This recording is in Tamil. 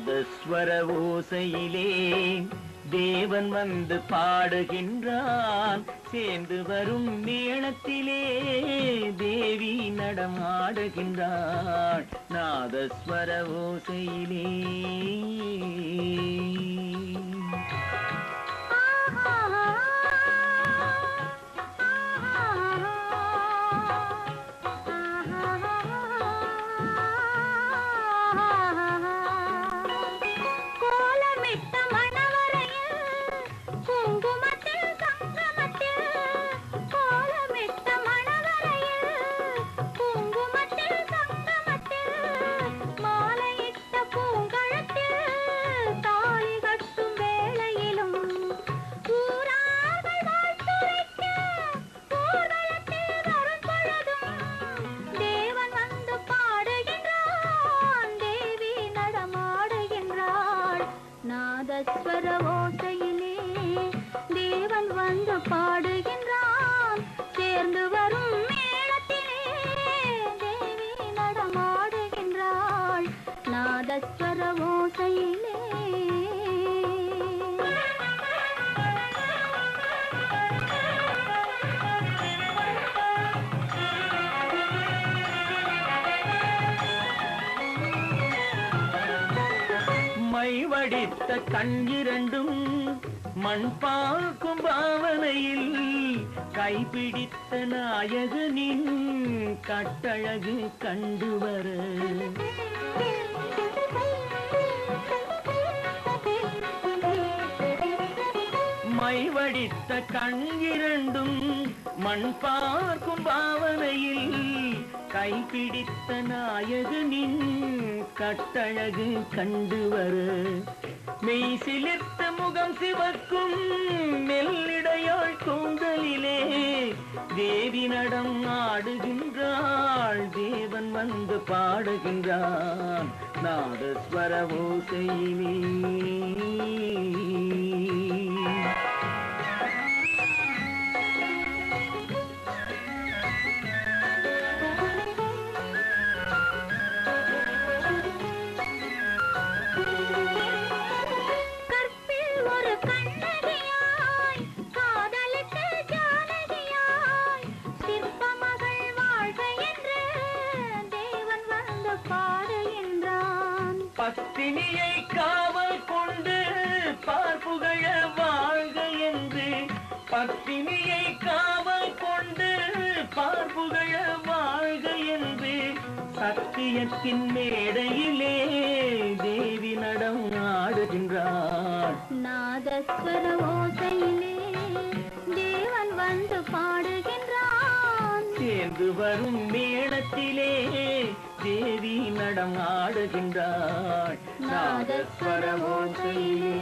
நாதஸ்வர ஓசையிலே தேவன் வந்து பாடுகின்றான். சேர்ந்து வரும் மேளத்திலே தேவி நடமாடுகின்றாள். நாதஸ்வர ஓசையிலே நாதஸ்வர ஓசையிலே தேவன் வந்து பாடுகின்றான். சேர்ந்து வரும் மேளத்திலே தேவி நடமாடுகின்றாள். நாதஸ்வர ஓசையிலே மைவடித்த கண் இரண்டும் மண் பார்க்கும் பாவனையில் கைப்பிடித்த நாயகனின் கட்டழகு கண்டு வர மைவடித்த கண் இரண்டும் மண் பார்க்கும் பாவனையில் கைப்பிடித்த நாயகனின் கட்டழகு கண்டு வர மெய் சிலிர்த்த முகம் சிவக்கும் மெல்லிடையாள் கூந்தலிலே தேவி நடம் ஆடுகின்றாள். தேவன் வந்து பாடுகின்றான். நாதஸ்வர ஓசையிலே பத்தினியை காவல் கொண்டு பார்ப்புகழ வாழ்க என்று, பத்தினியை காவல் கொண்டு பார்ப்புகழ வாழ்க என்று சத்தியத்தின் மேடையிலே தேவி நடம் ஆடுகின்றாள். நாதஸ்வர ஓசையிலே தேவன் வந்து பாடுகின்றான். சேர்ந்து வரும் மேளத்திலே தேவி நடம் ஆடுகின்றாள். நாதஸ்வர ஓசையிலே